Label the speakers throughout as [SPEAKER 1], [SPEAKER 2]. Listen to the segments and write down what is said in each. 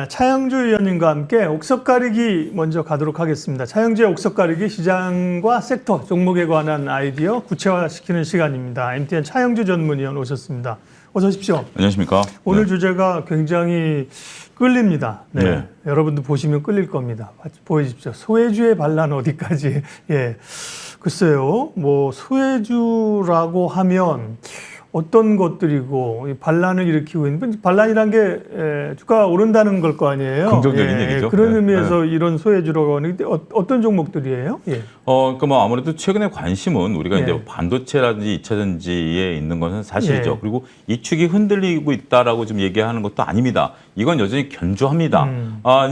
[SPEAKER 1] 차영주 의원님과 함께 옥석 가리기 먼저 가도록 하겠습니다. 차영주의 옥석 가리기 시장과 섹터 종목에 관한 아이디어 구체화시키는 시간입니다. MTN 차영주 전문위원 오셨습니다. 어서 오십시오.
[SPEAKER 2] 안녕하십니까.
[SPEAKER 1] 오늘 주제가 굉장히 끌립니다.
[SPEAKER 2] 네.
[SPEAKER 1] 여러분도 보시면 끌릴 겁니다. 보여주십시오. 소외주의 반란 어디까지? 예. 글쎄요, 뭐 소외주라고 하면 어떤 것들이고 반란을 일으키고 있는 반란이란 게 주가가 오른다는 걸 거 아니에요.
[SPEAKER 2] 긍정적인 얘기죠.
[SPEAKER 1] 그런
[SPEAKER 2] 네.
[SPEAKER 1] 의미에서 이런 소외주라고 하는데 어떤 종목들이에요? 예.
[SPEAKER 2] 그러니까 뭐 아무래도 최근에 관심은 우리가
[SPEAKER 1] 예.
[SPEAKER 2] 이제 반도체라든지 2차 전지에 있는 것은 사실이죠.
[SPEAKER 1] 예.
[SPEAKER 2] 그리고 이 축이 흔들리고 있다라고 좀 얘기하는 것도 아닙니다. 이건 여전히 견조합니다.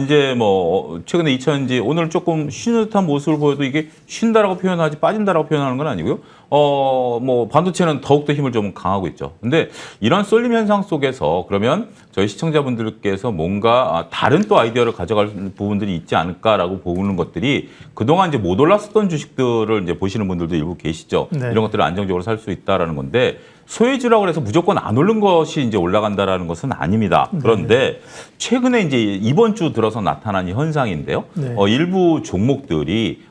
[SPEAKER 2] 이제 뭐 최근에 2차 전지 오늘 조금 쉬는 듯한 모습을 보여도 이게 쉰다라고 표현하지 빠진다라고 표현하는 건 아니고요. 뭐 반도체는 더욱더 힘을 좀 강하고 있죠. 근데 이런 쏠림 현상 속에서 그러면 저희 시청자분들께서 뭔가 다른 또 아이디어를 가져갈 부분들이 있지 않을까라고 보는 것들이 그동안 이제 못 올랐었던 주식들을 이제 보시는 분들도 일부 계시죠.
[SPEAKER 1] 네.
[SPEAKER 2] 이런 것들을 안정적으로 살 수 있다라는 건데 소외주라고 해서 무조건 안 오른 것이 이제 올라간다라는 것은 아닙니다. 그런데 최근에 이제 이번 주 들어서 나타난 이 현상인데요.
[SPEAKER 1] 네.
[SPEAKER 2] 일부 종목들이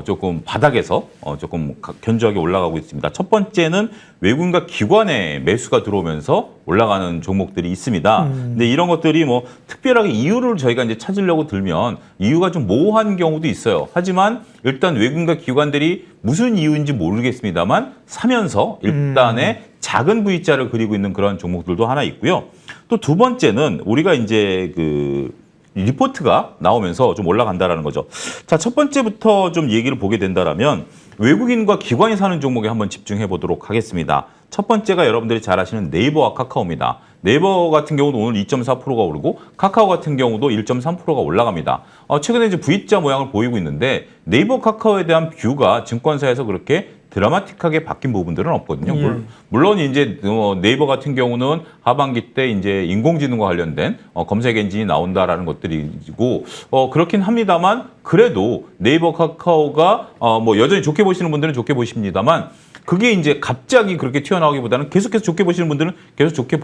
[SPEAKER 2] 조금 바닥에서 조금 견조하게 올라가고 있습니다. 첫 번째는 외국인과 기관의 매수가 들어오면서 올라가는 종목들이 있습니다. 근데 이런 것들이 뭐 특별하게 이유를 저희가 이제 찾으려고 들면 이유가 좀 모호한 경우도 있어요. 하지만 일단 외국인과 기관들이 무슨 이유인지 모르겠습니다만 사면서 일단의 작은 V자를 그리고 있는 그런 종목들도 하나 있고요. 또 두 번째는 우리가 이제 그 리포트가 나오면서 좀 올라간다라는 거죠. 자, 첫 번째부터 좀 얘기를 보게 된다라면 외국인과 기관이 사는 종목에 한번 집중해 보도록 하겠습니다. 첫 번째가 여러분들이 잘 아시는 네이버와 카카오입니다. 네이버 같은 경우도 오늘 2.4%가 오르고 카카오 같은 경우도 1.3%가 올라갑니다. 최근에 이제 V자 모양을 보이고 있는데 네이버 카카오에 대한 뷰가 증권사에서 그렇게 드라마틱하게 바뀐 부분들은 없거든요.
[SPEAKER 1] 예.
[SPEAKER 2] 물론 이제 네이버 같은 경우는 하반기 때 이제 인공지능과 관련된 검색 엔진이 나온다라는 것들이고 그렇긴 합니다만 그래도 네이버 카카오가 뭐 여전히 좋게 보시는 분들은 좋게 보십니다만 그게 이제 갑자기 그렇게 튀어나오기보다는 계속해서 좋게 보시는 분들은 계속 좋게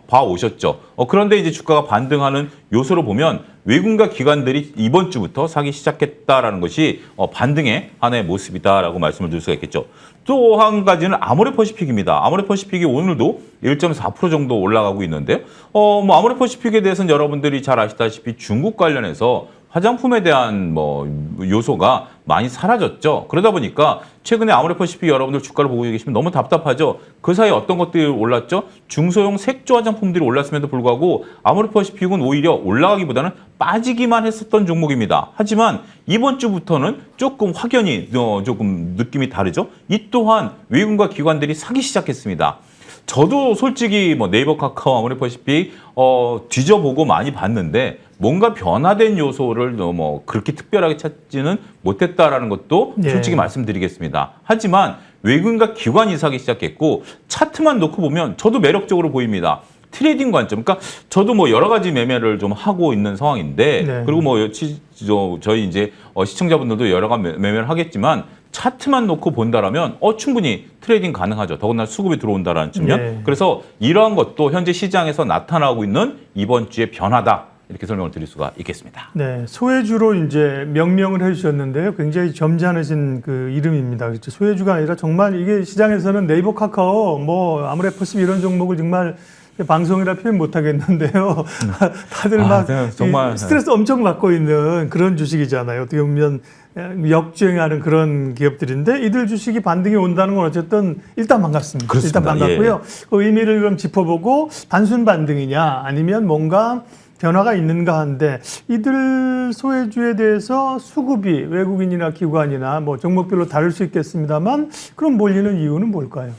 [SPEAKER 2] 봐 오셨죠. 그런데 이제 주가가 반등하는 요소로 보면 외국인과 기관들이 이번 주부터 사기 시작했다라는 것이 반등의 하나의 모습이다라고 말씀을 드릴 수가 있겠죠. 또 한 가지는 아모레퍼시픽입니다. 아모레퍼시픽이 오늘도 1.4% 정도 올라가고 있는데요. 뭐 아모레퍼시픽에 대해서는 여러분들이 잘 아시다시피 중국 관련해서 화장품에 대한 뭐 요소가 많이 사라졌죠. 그러다 보니까 최근에 아모레퍼시픽 여러분들 주가를 보고 계시면 너무 답답하죠. 그 사이에 어떤 것들이 올랐죠? 중소형 색조 화장품들이 올랐음에도 불구하고 아모레퍼시픽은 오히려 올라가기보다는 빠지기만 했었던 종목입니다. 하지만 이번 주부터는 조금 확연히 조금 느낌이 다르죠. 이 또한 외국인과 기관들이 사기 시작했습니다. 저도 솔직히 뭐 네이버, 카카오, 아모레퍼시픽 뒤져보고 많이 봤는데 뭔가 변화된 요소를 뭐 그렇게 특별하게 찾지는 못했다라는 것도 솔직히 말씀드리겠습니다. 하지만 외국인과 기관이 사기 시작했고 차트만 놓고 보면 저도 매력적으로 보입니다. 트레이딩 관점, 그러니까 저도 뭐 여러 가지 매매를 좀 하고 있는 상황인데 그리고 뭐 저희 이제 시청자분들도 여러 가지 매매를 하겠지만 차트만 놓고 본다라면 충분히 트레이딩 가능하죠. 더군다나 수급이 들어온다라는 측면. 그래서 이러한 것도 현재 시장에서 나타나고 있는 이번 주의 변화다. 이렇게 설명을 드릴 수가 있겠습니다.
[SPEAKER 1] 네, 소외주로 이제 명명을 해주셨는데요. 굉장히 점잖으신 그 이름입니다. 그렇죠? 소외주가 아니라 정말 이게 시장에서는 네이버, 카카오, 뭐 아모레퍼시픽 이런 종목을 정말 방송이라 표현 못 하겠는데요. 다들 막 정말 스트레스 엄청 받고 있는 그런 주식이잖아요. 어떻게 보면 역주행하는 그런 기업들인데 이들 주식이 반등이 온다는 건 어쨌든 일단 반갑습니다.
[SPEAKER 2] 그렇습니다.
[SPEAKER 1] 일단 반갑고요. 그 의미를 그럼 짚어보고 단순 반등이냐 아니면 뭔가 변화가 있는가 한데 이들 소외주에 대해서 수급이 외국인이나 기관이나 뭐 종목별로 다를 수 있겠습니다만 그럼 몰리는 이유는 뭘까요?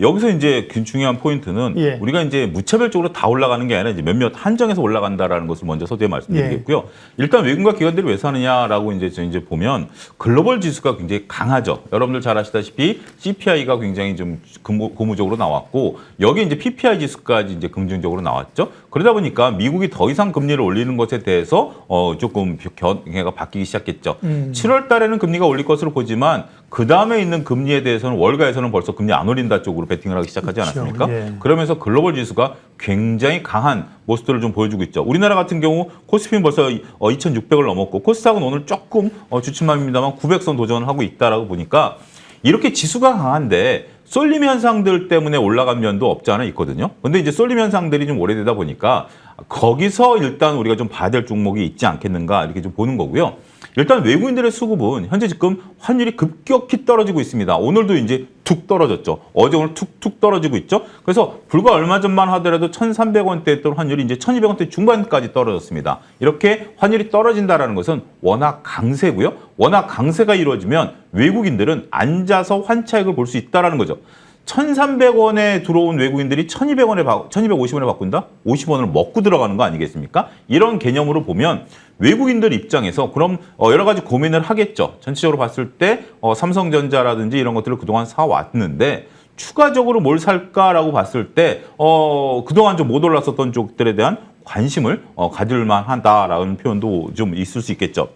[SPEAKER 2] 여기서 이제 중요한 포인트는 우리가 이제 무차별적으로 다 올라가는 게 아니라 이제 몇몇 한정해서 올라간다라는 것을 먼저 서두에 말씀드리겠고요. 일단 외국인과 기관들이 왜 사느냐라고 이제 보면 글로벌 지수가 굉장히 강하죠. 여러분들 잘 아시다시피 CPI가 굉장히 좀 고무적으로 나왔고 여기 이제 PPI 지수까지 이제 긍정적으로 나왔죠. 그러다 보니까 미국이 더 이상 금리를 올리는 것에 대해서 조금 견해가 바뀌기 시작했죠. 7월 달에는 금리가 올릴 것으로 보지만 그 다음에 있는 금리에 대해서는 월가에서는 벌써 금리 안 올린다 쪽으로 베팅을 하기 시작하지 않았습니까?
[SPEAKER 1] 예.
[SPEAKER 2] 그러면서 글로벌 지수가 굉장히 강한 모습들을 좀 보여주고 있죠. 우리나라 같은 경우 코스피는 벌써 2,600을 넘었고 코스닥은 오늘 조금 주춤합니다만 900선 도전을 하고 있다라고 보니까 이렇게 지수가 강한데 쏠림 현상들 때문에 올라간 면도 없지 않아 있거든요. 근데 이제 쏠림 현상들이 좀 오래되다 보니까 거기서 일단 우리가 좀 봐야 될 종목이 있지 않겠는가 이렇게 좀 보는 거고요. 일단 외국인들의 수급은 현재 지금 환율이 급격히 떨어지고 있습니다. 오늘도 이제 툭 떨어졌죠. 어제 오늘 툭툭 떨어지고 있죠. 그래서 불과 얼마 전만 하더라도 1,300원대 했던 환율이 이제 1,200원대 중반까지 떨어졌습니다. 이렇게 환율이 떨어진다는 것은 워낙 강세고요. 워낙 강세가 이루어지면 외국인들은 앉아서 환차익을 볼 수 있다는 거죠. 1,300원에 들어온 외국인들이 1,250원에 바꾼다? 50원을 먹고 들어가는 거 아니겠습니까? 이런 개념으로 보면 외국인들 입장에서 그럼 여러 가지 고민을 하겠죠. 전체적으로 봤을 때 삼성전자라든지 이런 것들을 그동안 사왔는데 추가적으로 뭘 살까라고 봤을 때 그동안 좀 못 올랐었던 쪽들에 대한 관심을 가질 만하다라는 표현도 좀 있을 수 있겠죠.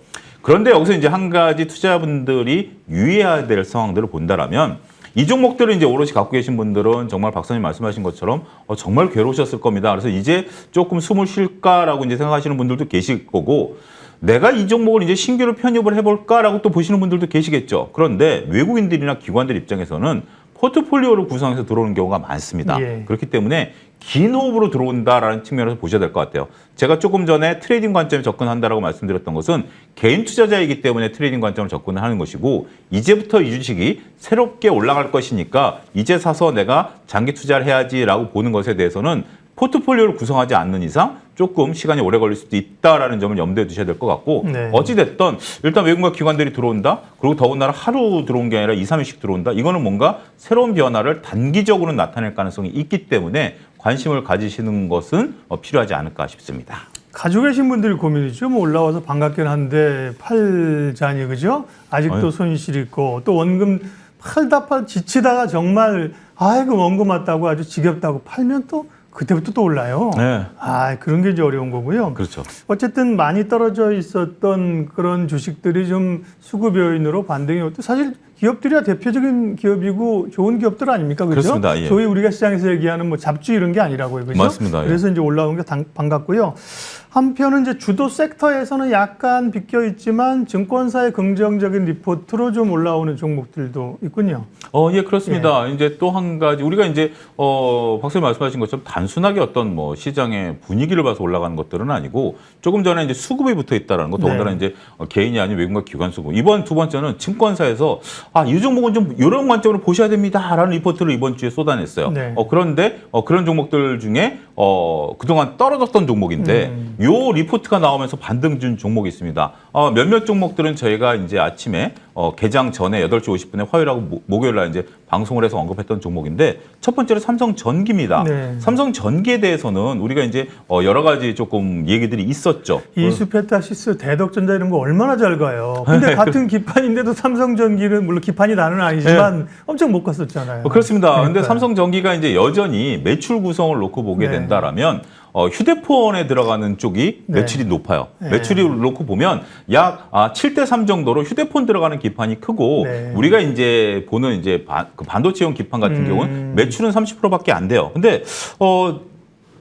[SPEAKER 2] 그런데 여기서 이제 한 가지 투자자분들이 유의해야 될 상황들을 본다라면 이 종목들을 이제 오롯이 갖고 계신 분들은 정말 박사님 말씀하신 것처럼 정말 괴로우셨을 겁니다. 그래서 이제 조금 숨을 쉴까라고 이제 생각하시는 분들도 계실 거고 내가 이 종목을 이제 신규로 편입을 해볼까라고 또 보시는 분들도 계시겠죠. 그런데 외국인들이나 기관들 입장에서는 포트폴리오를 구성해서 들어오는 경우가 많습니다.
[SPEAKER 1] 예.
[SPEAKER 2] 그렇기 때문에 긴 호흡으로 들어온다라는 측면에서 보셔야 될 것 같아요. 제가 조금 전에 트레이딩 관점에 접근한다라고 말씀드렸던 것은 개인 투자자이기 때문에 트레이딩 관점을 접근을 하는 것이고 이제부터 이 주식이 새롭게 올라갈 것이니까 이제 사서 내가 장기 투자를 해야지라고 보는 것에 대해서는 포트폴리오를 구성하지 않는 이상 조금 시간이 오래 걸릴 수도 있다라는 점을 염두에 두셔야 될 것 같고
[SPEAKER 1] 네.
[SPEAKER 2] 어찌됐든 일단 외국인과 기관들이 들어온다. 그리고 더군다나 하루 들어온 게 아니라 2, 3일씩 들어온다. 이거는 뭔가 새로운 변화를 단기적으로 나타낼 가능성이 있기 때문에 관심을 가지시는 것은 필요하지 않을까 싶습니다.
[SPEAKER 1] 가지고 계신 분들이 고민이죠. 뭐 올라와서 반갑긴 한데 팔자니 그죠? 아직도 손실 있고 또 원금 팔다 지치다가 정말 아이고 원금 왔다고 아주 지겹다고 팔면 또 그때부터 또 올라요.
[SPEAKER 2] 네.
[SPEAKER 1] 그런 게 이제 어려운 거고요.
[SPEAKER 2] 그렇죠.
[SPEAKER 1] 어쨌든 많이 떨어져 있었던 그런 주식들이 좀 수급 요인으로 반등이 오고 사실 기업들이야 대표적인 기업이고 좋은 기업들 아닙니까? 그렇죠?
[SPEAKER 2] 그렇습니다. 예.
[SPEAKER 1] 소위 우리가 시장에서 얘기하는 뭐 잡주 이런 게 아니라고요. 그렇죠?
[SPEAKER 2] 맞습니다. 예.
[SPEAKER 1] 그래서 이제 올라온 게 반갑고요. 한편은 이제 주도 섹터에서는 약간 비껴 있지만 증권사의 긍정적인 리포트로 좀 올라오는 종목들도 있군요.
[SPEAKER 2] 예, 그렇습니다. 이제 또 한 가지 우리가 이제 박사님 말씀하신 것처럼 단순하게 어떤 뭐 시장의 분위기를 봐서 올라가는 것들은 아니고 조금 전에 이제 수급이 붙어 있다라는 것, 더군다나 이제 개인이 아닌 외국과 기관 수급. 이번 두 번째는 증권사에서 이 종목은 좀 이런 관점으로 보셔야 됩니다라는 리포트를 이번 주에 쏟아냈어요.
[SPEAKER 1] 네.
[SPEAKER 2] 그런데 그런 종목들 중에 그동안 떨어졌던 종목인데 요 리포트가 나오면서 반등 준 종목이 있습니다. 몇몇 종목들은 저희가 이제 아침에 개장 전에 8시 50분에 화요일하고 목요일 날 이제 방송을 해서 언급했던 종목인데 첫 번째로 삼성전기입니다.
[SPEAKER 1] 네.
[SPEAKER 2] 삼성전기에 대해서는 우리가 이제 여러 가지 조금 얘기들이 있었죠.
[SPEAKER 1] 이수페타시스, 대덕전자 이런 거 얼마나 잘 가요. 근데 같은 기판인데도 삼성전기는 물론 기판이 나는 아니지만 엄청 못 갔었잖아요.
[SPEAKER 2] 그렇습니다.
[SPEAKER 1] 그러니까요.
[SPEAKER 2] 근데 삼성전기가 이제 여전히 매출 구성을 놓고 보게 된다라면 휴대폰에 들어가는 쪽이
[SPEAKER 1] 네.
[SPEAKER 2] 매출이 높아요.
[SPEAKER 1] 네.
[SPEAKER 2] 매출을 놓고 보면 약 7대3 정도로 휴대폰 들어가는 기판이 크고
[SPEAKER 1] 네.
[SPEAKER 2] 우리가 이제 보는 이제 반도체용 기판 같은 경우는 매출은 30%밖에 안 돼요. 근데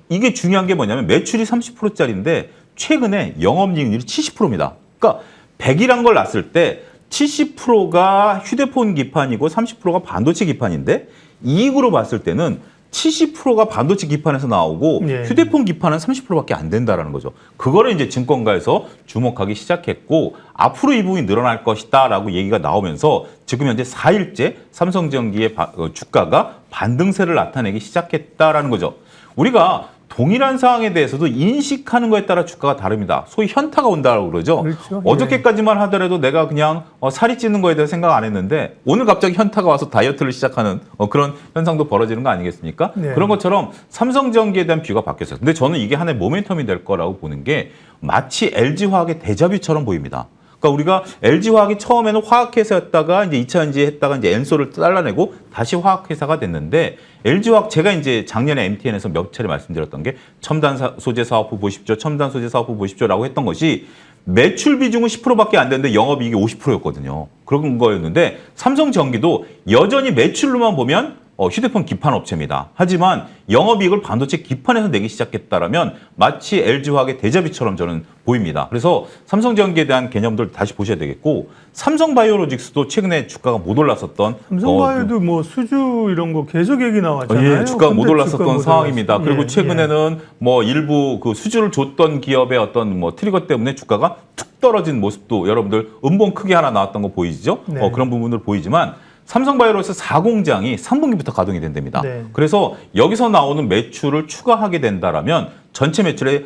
[SPEAKER 2] 이게 중요한 게 뭐냐면 매출이 30%짜리인데 최근에 영업이익률이 70%입니다. 그러니까 100이란 걸 놨을 때 70%가 휴대폰 기판이고 30%가 반도체 기판인데 이익으로 봤을 때는 70%가 반도체 기판에서 나오고 휴대폰 기판은 30%밖에 안 된다라는 거죠. 그거를 이제 증권가에서 주목하기 시작했고 앞으로 이 부분이 늘어날 것이다라고 얘기가 나오면서 지금 현재 4일째 삼성전기의 주가가 반등세를 나타내기 시작했다라는 거죠. 우리가 동일한 상황에 대해서도 인식하는 거에 따라 주가가 다릅니다. 소위 현타가 온다고 그러죠.
[SPEAKER 1] 그렇죠.
[SPEAKER 2] 어저께까지만 하더라도 내가 그냥 살이 찌는 거에 대해서 생각 안 했는데 오늘 갑자기 현타가 와서 다이어트를 시작하는 그런 현상도 벌어지는 거 아니겠습니까?
[SPEAKER 1] 네.
[SPEAKER 2] 그런 것처럼 삼성전기에 대한 뷰가 바뀌었어요. 근데 저는 이게 하나의 모멘텀이 될 거라고 보는 게 마치 LG화학의 데자뷰처럼 보입니다. 그러니까 우리가 LG화학이 처음에는 화학회사였다가 이제 2차 전지 했다가 이제 엔소를 잘라내고 다시 화학회사가 됐는데 LG화학 제가 이제 작년에 MTN에서 몇 차례 말씀드렸던 게 첨단 소재 사업부 보십시오. 첨단 소재 사업부 보십시오라고 했던 것이 매출 비중은 10%밖에 안 되는데 영업이익이 50%였거든요. 그런 거였는데 삼성전기도 여전히 매출로만 보면 휴대폰 기판 업체입니다. 하지만 영업이익을 반도체 기판에서 내기 시작했다라면 마치 LG화학의 대자비처럼 저는 보입니다. 그래서 삼성전기에 대한 개념들 다시 보셔야 되겠고 삼성바이오로직스도 최근에 주가가 못 올랐었던
[SPEAKER 1] 삼성바이오도 뭐 수주 이런 거 계속 얘기 나왔잖아요.
[SPEAKER 2] 예, 주가가 못 올랐었던 상황입니다. 그리고
[SPEAKER 1] 예,
[SPEAKER 2] 최근에는 뭐 일부 그 수주를 줬던 기업의 어떤 뭐 트리거 때문에 주가가 툭 떨어진 모습도 여러분들 음봉 크게 하나 나왔던 거 보이시죠?
[SPEAKER 1] 네.
[SPEAKER 2] 그런 부분들 보이지만 삼성바이오로스 4공장이 3분기부터 가동이 된답니다.
[SPEAKER 1] 네.
[SPEAKER 2] 그래서 여기서 나오는 매출을 추가하게 된다라면 전체 매출의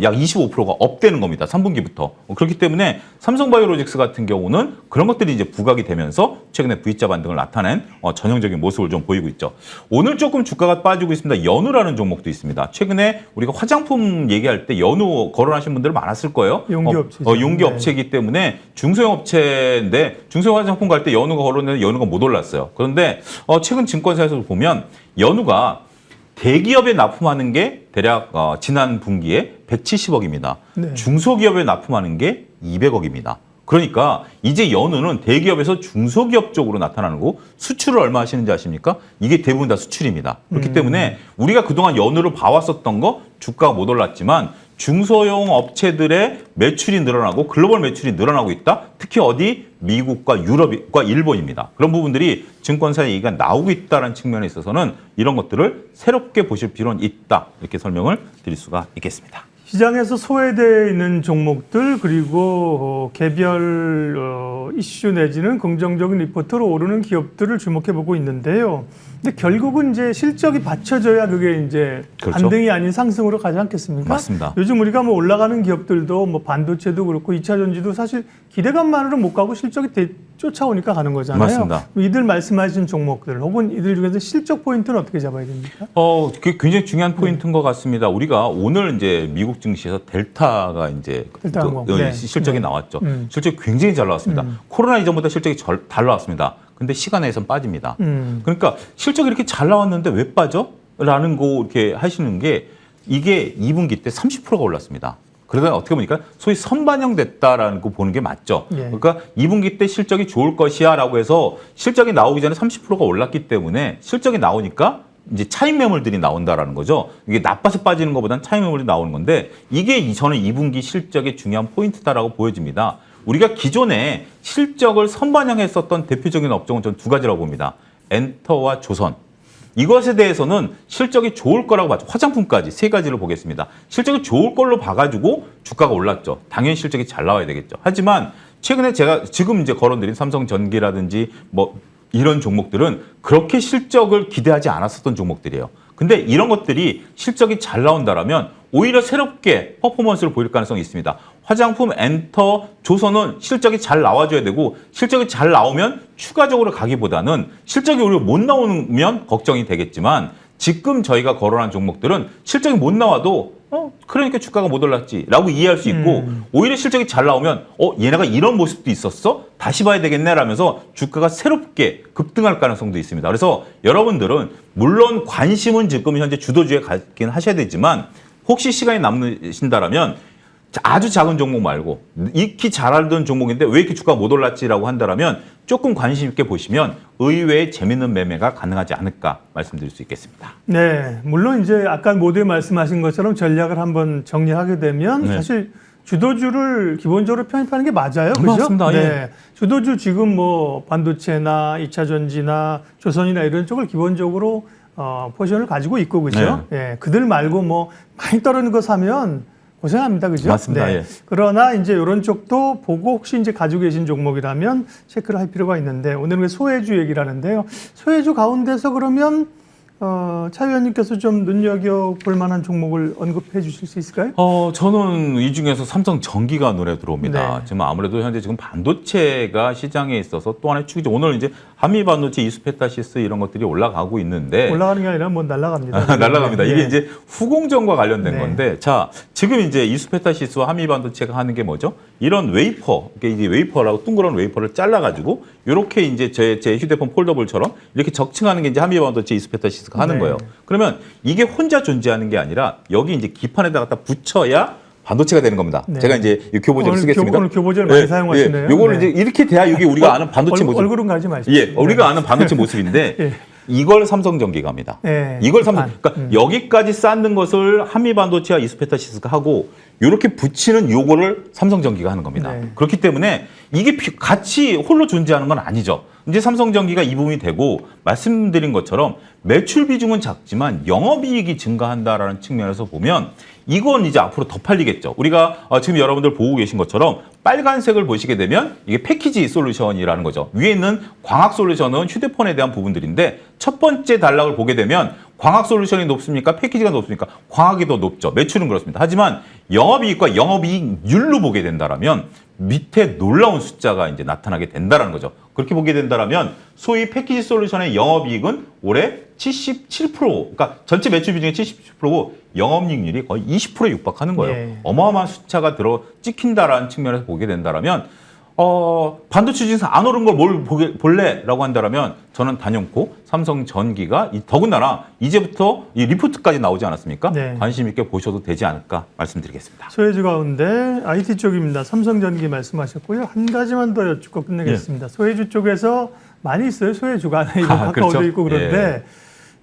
[SPEAKER 2] 약 25%가 업되는 겁니다. 3분기부터. 그렇기 때문에 삼성바이오로직스 같은 경우는 그런 것들이 이제 부각이 되면서 최근에 V자 반등을 나타낸 전형적인 모습을 좀 보이고 있죠. 오늘 조금 주가가 빠지고 있습니다. 연우라는 종목도 있습니다. 최근에 우리가 화장품 얘기할 때 연우 거론하신 분들 많았을 거예요.
[SPEAKER 1] 용기업체죠.
[SPEAKER 2] 용기업체이기 때문에 중소형 업체인데 중소형 화장품 갈 때 연우가 거론되는데 연우가 못 올랐어요. 그런데 최근 증권사에서 보면 연우가 대기업에 납품하는 게 대략 지난 분기에 170억입니다.
[SPEAKER 1] 네.
[SPEAKER 2] 중소기업에 납품하는 게 200억입니다. 그러니까 이제 연우는 대기업에서 중소기업 쪽으로 나타나는 거고 수출을 얼마 하시는지 아십니까? 이게 대부분 다 수출입니다. 그렇기 때문에 우리가 그동안 연우를 봐왔었던 거 주가가 못 올랐지만 중소형 업체들의 매출이 늘어나고 글로벌 매출이 늘어나고 있다. 특히 어디? 미국과 유럽과 일본입니다. 그런 부분들이 증권사 얘기가 나오고 있다는 측면에 있어서는 이런 것들을 새롭게 보실 필요는 있다. 이렇게 설명을 드릴 수가 있겠습니다.
[SPEAKER 1] 시장에서 소외되어 있는 종목들 그리고 개별 이슈 내지는 긍정적인 리포트로 오르는 기업들을 주목해 보고 있는데요. 근데 결국은 이제 실적이 받쳐져야 그게 이제
[SPEAKER 2] 그렇죠.
[SPEAKER 1] 반등이 아닌 상승으로 가지 않겠습니까?
[SPEAKER 2] 맞습니다.
[SPEAKER 1] 요즘 우리가 뭐 올라가는 기업들도 뭐 반도체도 그렇고 2차 전지도 사실 기대감만으로 못 가고 실적이 쫓아오니까 가는 거잖아요.
[SPEAKER 2] 맞습니다.
[SPEAKER 1] 이들 말씀하신 종목들 혹은 이들 중에서 실적 포인트는 어떻게 잡아야 됩니까?
[SPEAKER 2] 그게 굉장히 중요한 포인트인 것 같습니다. 우리가 오늘 이제 미국 증시에서 델타가 이제
[SPEAKER 1] 델타항공. 네.
[SPEAKER 2] 실적이
[SPEAKER 1] 네.
[SPEAKER 2] 나왔죠. 실적이 굉장히 잘 나왔습니다. 코로나 이전보다 실적이 잘 나왔습니다. 근데 시간에선 빠집니다. 그러니까 실적이 이렇게 잘 나왔는데 왜 빠져? 라는 거 이렇게 하시는 게 이게 2분기 때 30%가 올랐습니다. 그러다 어떻게 보니까 소위 선반영됐다라는 거 보는 게 맞죠.
[SPEAKER 1] 예.
[SPEAKER 2] 그러니까 2분기 때 실적이 좋을 것이야라고 해서 실적이 나오기 전에 30%가 올랐기 때문에 실적이 나오니까 이제 차익 매물들이 나온다라는 거죠. 이게 나빠서 빠지는 것보다는 차익 매물이 나오는 건데 이게 저는 2분기 실적의 중요한 포인트다라고 보여집니다. 우리가 기존에 실적을 선반영했었던 대표적인 업종은 저는 두 가지라고 봅니다. 엔터와 조선. 이것에 대해서는 실적이 좋을 거라고 봤죠. 화장품까지 세 가지를 보겠습니다. 실적이 좋을 걸로 봐가지고 주가가 올랐죠. 당연히 실적이 잘 나와야 되겠죠. 하지만 최근에 제가 지금 이제 거론드린 삼성전기라든지 뭐 이런 종목들은 그렇게 실적을 기대하지 않았었던 종목들이에요. 근데 이런 것들이 실적이 잘 나온다라면 오히려 새롭게 퍼포먼스를 보일 가능성이 있습니다. 화장품, 엔터, 조선은 실적이 잘 나와줘야 되고 실적이 잘 나오면 추가적으로 가기보다는 실적이 오히려 못 나오면 걱정이 되겠지만 지금 저희가 거론한 종목들은 실적이 못 나와도 그러니까 주가가 못 올랐지 라고 이해할 수 있고 오히려 실적이 잘 나오면 얘네가 이런 모습도 있었어? 다시 봐야 되겠네 라면서 주가가 새롭게 급등할 가능성도 있습니다. 그래서 여러분들은 물론 관심은 지금 현재 주도주에 갖긴 하셔야 되지만 혹시 시간이 남으신다라면 아주 작은 종목 말고 익히 잘 알던 종목인데 왜 이렇게 주가가 못 올랐지라고 한다라면 조금 관심 있게 보시면 의외의 재밌는 매매가 가능하지 않을까 말씀드릴 수 있겠습니다.
[SPEAKER 1] 네, 물론 이제 아까 모두에 말씀하신 것처럼 전략을 한번 정리하게 되면
[SPEAKER 2] 네.
[SPEAKER 1] 사실 주도주를 기본적으로 편입하는 게 맞아요. 그죠?
[SPEAKER 2] 맞습니다.
[SPEAKER 1] 네.
[SPEAKER 2] 예.
[SPEAKER 1] 주도주 지금 뭐 반도체나 2차 전지나 조선이나 이런 쪽을 기본적으로 포지션을 가지고 있고 그죠? 예. 그들 말고 뭐 많이 떨어지는 거 사면 고생합니다. 그죠?
[SPEAKER 2] 맞습니다.
[SPEAKER 1] 네.
[SPEAKER 2] 예.
[SPEAKER 1] 그러나 이제 이런 쪽도 보고 혹시 이제 가지고 계신 종목이라면 체크를 할 필요가 있는데 오늘은 소외주 얘기를 하는데요. 소외주 가운데서 그러면 차 의원님께서 좀 눈여겨볼 만한 종목을 언급해 주실 수 있을까요?
[SPEAKER 2] 저는 이 중에서 삼성전기가 눈에 들어옵니다.
[SPEAKER 1] 네.
[SPEAKER 2] 지금 아무래도 현재 지금 반도체가 시장에 있어서 또 하나의 축이죠. 오늘 이제 한미반도체 이수페타시스 이런 것들이 올라가고 있는데
[SPEAKER 1] 올라가는 게 아니라 뭐 날아갑니다.
[SPEAKER 2] 날아갑니다.
[SPEAKER 1] 네.
[SPEAKER 2] 이게 이제 후공정과 관련된
[SPEAKER 1] 네.
[SPEAKER 2] 건데, 자, 지금 이제 이수페타시스와 한미반도체가 하는 게 뭐죠? 이런 웨이퍼, 이게 웨이퍼라고 둥그런 웨이퍼를 잘라가지고, 이렇게 이제 제 휴대폰 폴더블처럼 이렇게 적층하는 게 이제 한미반도체 이수페타시스가 하는
[SPEAKER 1] 네.
[SPEAKER 2] 거예요. 그러면 이게 혼자 존재하는 게 아니라 여기 이제 기판에다가 딱 붙여야 반도체가 되는 겁니다.
[SPEAKER 1] 네.
[SPEAKER 2] 제가 이제 이 교보제를
[SPEAKER 1] 오늘
[SPEAKER 2] 쓰겠습니다.
[SPEAKER 1] 오늘 교보제를 많이 사용하시네요.
[SPEAKER 2] 요거를
[SPEAKER 1] 네.
[SPEAKER 2] 이제 이렇게 돼야 이게 우리가 아는 반도체 모습.
[SPEAKER 1] 얼굴은 가지 마시고.
[SPEAKER 2] 예, 우리가 아는 반도체 모습인데
[SPEAKER 1] 예.
[SPEAKER 2] 이걸 삼성전기가 합니다.
[SPEAKER 1] 예.
[SPEAKER 2] 이걸 그러니까 여기까지 쌓는 것을 한미반도체와 이수페타시스가 하고 이렇게 붙이는 요거를 삼성전기가 하는 겁니다.
[SPEAKER 1] 네.
[SPEAKER 2] 그렇기 때문에 이게 같이 홀로 존재하는 건 아니죠. 이제 삼성전기가 이 부분이 되고 말씀드린 것처럼 매출 비중은 작지만 영업이익이 증가한다라는 측면에서 보면 이건 이제 앞으로 더 팔리겠죠. 우리가 지금 여러분들 보고 계신 것처럼 빨간색을 보시게 되면 이게 패키지 솔루션이라는 거죠. 위에 있는 광학 솔루션은 휴대폰에 대한 부분들인데 첫 번째 단락을 보게 되면 광학 솔루션이 높습니까? 패키지가 높습니까? 광학이 더 높죠. 매출은 그렇습니다. 하지만 영업이익과 영업이익률로 보게 된다라면 밑에 놀라운 숫자가 이제 나타나게 된다는 거죠. 그렇게 보게 된다면 소위 패키지 솔루션의 영업이익은 올해 77%, 그러니까 전체 매출 비중의 77%고 영업이익률이 거의 20%에 육박하는 거예요.
[SPEAKER 1] 예.
[SPEAKER 2] 어마어마한 숫자가 찍힌다라는 측면에서 보게 된다면 반도체 중에서 안 오른 걸 뭘 볼래라고 한다면 저는 단연코 삼성전기가 더군다나 이제부터 이 리포트까지 나오지 않았습니까?
[SPEAKER 1] 네.
[SPEAKER 2] 관심 있게 보셔도 되지 않을까 말씀드리겠습니다.
[SPEAKER 1] 소외주 가운데 IT 쪽입니다. 삼성전기 말씀하셨고요. 한 가지만 더 여쭙고 끝내겠습니다. 소외주 쪽에서 많이 있어요. 소외주가 카카오도
[SPEAKER 2] 그렇죠?
[SPEAKER 1] 있고 그런데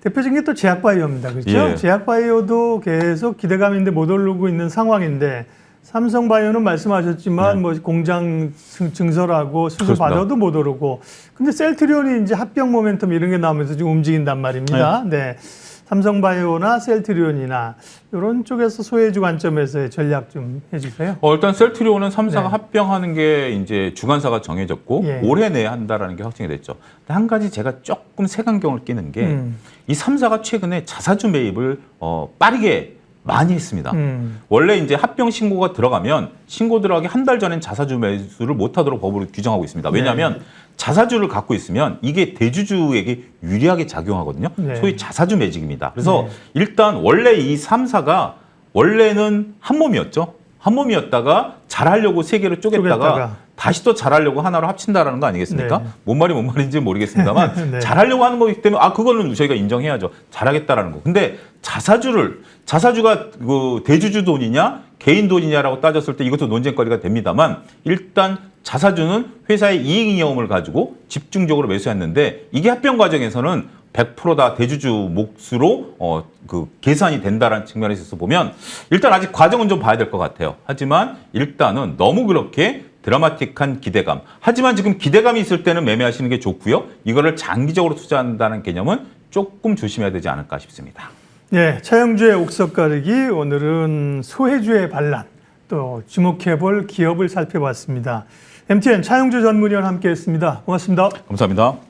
[SPEAKER 1] 대표적인 게 또 제약바이오입니다. 그렇죠?
[SPEAKER 2] 예.
[SPEAKER 1] 제약바이오도 계속 기대감인데 못 오르고 있는 상황인데 삼성바이오는 말씀하셨지만 뭐 공장 증설하고 수주
[SPEAKER 2] 그렇습니다.
[SPEAKER 1] 받아도 못 오르고 근데 셀트리온이 이제 합병 모멘텀 이런 게 나오면서 지금 움직인단 말입니다. 네. 삼성바이오나 셀트리온이나 이런 쪽에서 소외주 관점에서의 전략 좀 해주세요.
[SPEAKER 2] 일단 셀트리온은 3사가
[SPEAKER 1] 네.
[SPEAKER 2] 합병하는 게 이제 주관사가 정해졌고
[SPEAKER 1] 예.
[SPEAKER 2] 올해 내에 한다라는 게 확정이 됐죠. 근데 한 가지 제가 조금 색안경을 끼는 게 이 3사가 최근에 자사주 매입을 빠르게 많이 했습니다. 원래 이제 합병 신고가 들어가면 신고 들어가기 한 달 전엔 자사주 매수를 못하도록 법으로 규정하고 있습니다. 왜냐하면 자사주를 갖고 있으면 이게 대주주에게 유리하게 작용하거든요.
[SPEAKER 1] 네.
[SPEAKER 2] 소위 자사주 매직입니다. 그래서
[SPEAKER 1] 네.
[SPEAKER 2] 일단 원래 이 3사가 원래는 한 몸이었죠. 한 몸이었다가 잘하려고 세 개로 쪼갰다가 다시 또 잘하려고 하나로 합친다라는 거 아니겠습니까?
[SPEAKER 1] 네.
[SPEAKER 2] 뭔 말이 뭔 말인지 모르겠습니다만
[SPEAKER 1] 네.
[SPEAKER 2] 잘하려고 하는 거기 때문에 그거는 저희가 인정해야죠. 잘하겠다라는 거. 근데 자사주가 그 대주주 돈이냐 개인 돈이냐라고 따졌을 때 이것도 논쟁거리가 됩니다만 일단 자사주는 회사의 이익이익을 가지고 집중적으로 매수했는데 이게 합병 과정에서는 100% 다 대주주 몫으로 그 계산이 된다라는 측면에서 보면 일단 아직 과정은 좀 봐야 될 것 같아요. 하지만 일단은 너무 그렇게 드라마틱한 기대감. 하지만 지금 기대감이 있을 때는 매매하시는 게 좋고요. 이거를 장기적으로 투자한다는 개념은 조금 조심해야 되지 않을까 싶습니다.
[SPEAKER 1] 네, 차영주의 옥석 가르기 오늘은 소외주의 반란 또 주목해볼 기업을 살펴봤습니다. MTN 차영주 전문위원 함께했습니다. 고맙습니다.
[SPEAKER 2] 감사합니다.